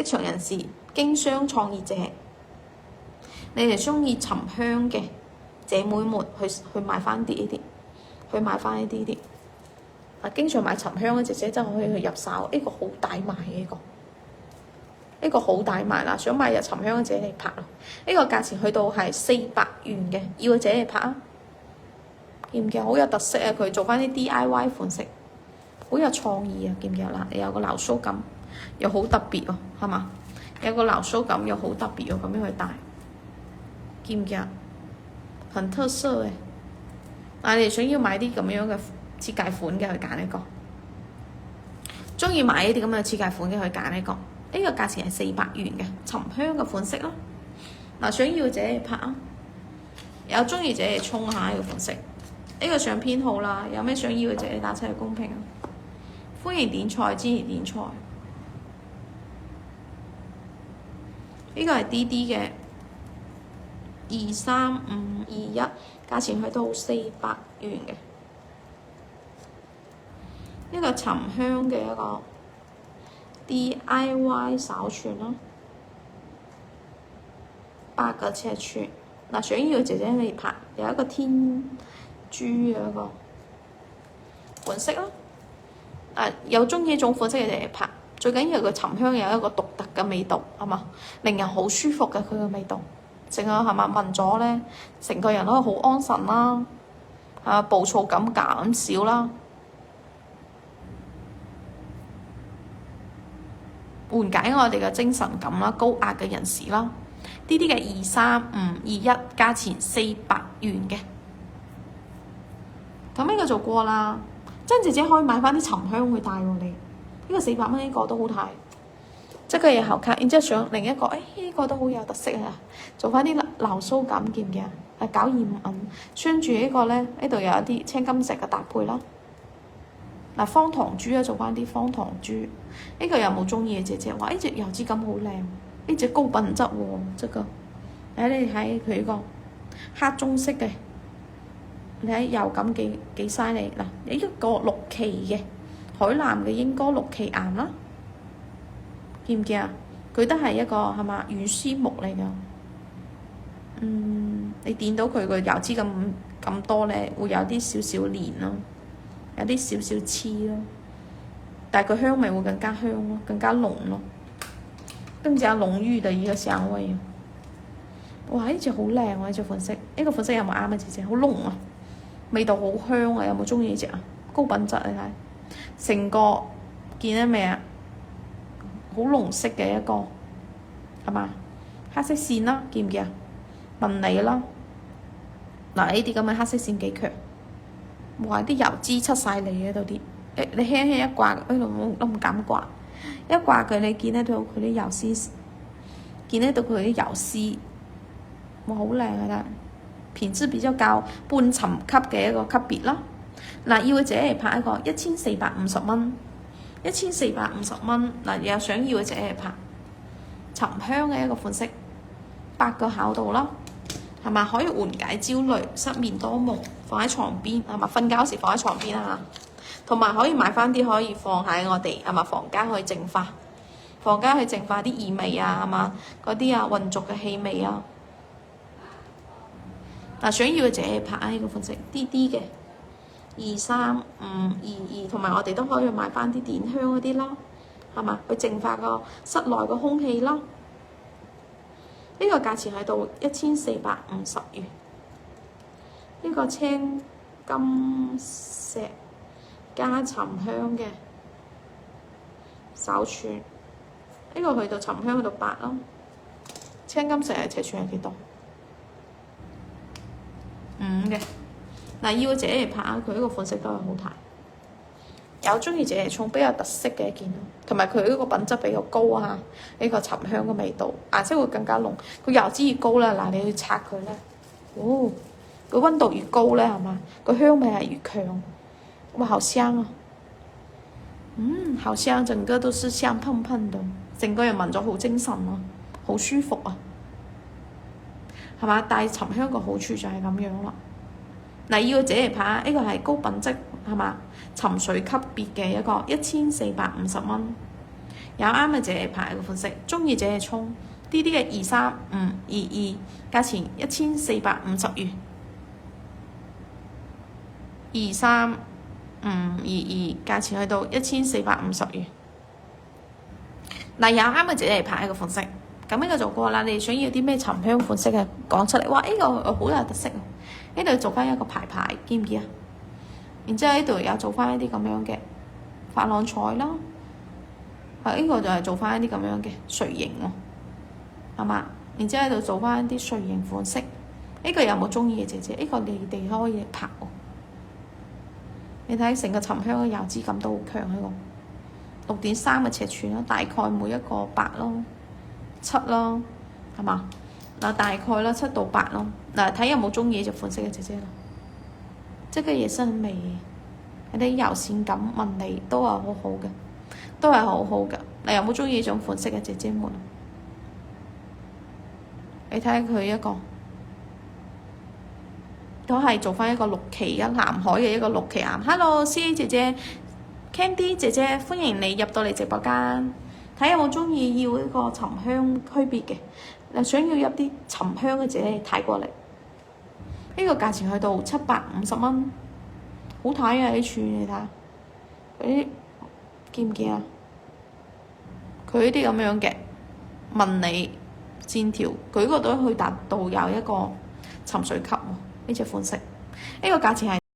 場人士、經商創業者，你哋中意沉香嘅姐妹們去買翻啲呢啲，去買翻呢啲。經常買沉香嘅姐姐真係可以去入手，呢個好大賣嘅呢個好大賣啦！想買入沉香嘅姐嚟拍咯，呢個價錢去到係400元嘅，要嘅姐嚟拍啊！見唔見好有特色啊？佢做翻啲 DIY 款式，好有創意啊！見唔見啦？你有個流蘇感，又好特別喎，係嘛？有個流蘇感又好特別喎，咁樣去戴，見唔見啊？很特色嘅，你哋想要買啲咁樣嘅設計款嘅去揀呢個，中意買呢啲咁嘅設計款嘅去揀呢個。呢個價錢係400元嘅沉香嘅款式咯。想要嘅姐拍啊，有中意姐沖下呢個款式。呢個上編號啦，有咩想要嘅姐打出嚟公屏啊！歡迎點菜，支持點菜。呢個係 DD 嘅23521，價錢去到400元嘅。呢個沉香嘅一個 DIY 手串啦，8個尺寸。想要嘅姐姐嚟拍，有一個天珠嘅一個款式咯。有中意呢種款式嘅姐姐拍，最緊要佢沉香有一個獨特嘅味道，係嘛？令人好舒服嘅佢嘅味道，成個係嘛聞咗咧，成個人都好安神啦，暴躁感減少啦。緩解我哋嘅精神感啦，高壓嘅人士啦，呢啲嘅23521，價錢400元嘅。咁呢個做過啦，真姐姐可以買翻啲沉香去帶喎你。呢個400蚊呢個都好睇，即係嘢後卡。然之後上另一個，呢個都好有特色啊！做翻啲流蘇感，見唔見啊？925銀，穿住呢個咧，呢度有一啲青金石嘅搭配啦。方糖珠啊，做翻啲方糖珠。呢個有冇中意嘅姐姐話？呢隻油脂感好靚，呢隻高品質喎，即個。你睇佢個黑棕色嘅，你睇油感幾犀利嗱。一個綠旗嘅海南嘅英哥綠旗岩啦，見唔見啊？佢都係一個係嘛軟絲木嚟㗎。你掂到佢個油脂咁多咧，會有啲少少黏咯。有啲少少黐咯，但係佢香味會更加香咯，更加濃咯，更加濃郁嘅一個香味。哇！呢隻好靚喎，呢隻款式，呢個款式有冇啱嘅姐姐？好濃啊，味道好香啊！有冇中意呢隻啊？高品質你睇，成個見到未啊？好濃色嘅一個係嘛？黑色線啦，見唔見啊？紋理啦，呢啲咁嘅黑色線幾強。哇！啲油脂出晒嚟嘅度啲，你輕輕一刮，都唔敢刮，一刮佢你見得到佢啲油絲，見得到佢啲油絲，哇！好靚啊！品質比較高，半層級嘅一個級別啦。要嘅姐嚟拍一個1450蚊，1450蚊。有想要嘅姐嚟拍沉香嘅一個款式，8個口度啦。係嘛？可以緩解焦慮、失眠多夢，放喺床邊係嘛？瞓覺時放喺床邊啊，同埋可以買翻啲可以放喺我哋係嘛房間去淨化，房間去淨化啲異味啊係嘛？嗰啲混濁嘅氣味啊。想要嘅姐拍呢個款式，DD 嘅23522，同埋我哋都可以買翻啲電香嗰啲啦，係嘛？去淨化個室內嘅空氣啦。呢個價錢喺度1450元。呢個青金石加沉香嘅手串，呢個去到沉香嗰度8啦。青金石嘅尺寸係幾多？5嘅。要姐嚟拍佢呢個款式都係好睇。有中意姐嚟沖比較特色嘅一件咯，同埋佢呢個品質比較高啊！呢個沉香嘅味道，顏色會更加濃。佢油脂越高咧，你去拆佢咧，佢溫度越高咧，係嘛？個香味係越強。哇，好香啊！好香，整個都是香噴噴的，成個人聞咗好精神啊，好舒服啊，係嘛？但係沉香個好處就係咁樣啦。要姐嚟拍呢個係高品質係嘛？沉水級別嘅一個1450蚊，有啱嘅姐牌嘅款式，中意姐衝呢啲嘅23522，價錢1450元。23522，價錢去到1450元。嗱，有啱嘅姐牌嘅款式，咁呢個做過啦。你想要啲咩沉香款式嘅講出嚟？哇！呢個好有特色喎，呢度做翻一個牌，見唔見啊？然之後呢度有做翻一啲咁樣嘅珐琅彩啦，呢個就係做翻一啲咁樣嘅碎形喎，係嘛？然之後喺度做翻一啲碎形款式，呢個有冇中意嘅姐姐？呢個你哋可以拍喎。你睇成個沉香嘅油脂感都好強喺個6.3嘅尺寸啦，大概每一個8咯、7咯，係嘛？嗱，大概啦7到8咯。嗱，睇有冇中意呢隻款式嘅姐姐咯。即係也是很美，有啲油線感紋理都係好好嘅，都係好好嘅。你有冇中意呢種款式嘅姐姐們？你睇下佢一個。都係做翻一個綠旗啊，南海嘅一個綠旗岩。Hello，CA 姐姐 ，Candy 姐姐，歡迎你入到嚟直播間。睇有冇中意要一個沉香區別嘅，你想要入啲沉香嘅姐姐睇過嚟。呢個價錢去到750蚊，好睇啊！呢串你睇下，嗰啲見唔見啊？佢呢啲咁樣嘅紋理線條，佢嗰度可以達到有一個沉水級喎。呢隻款式，呢個價錢係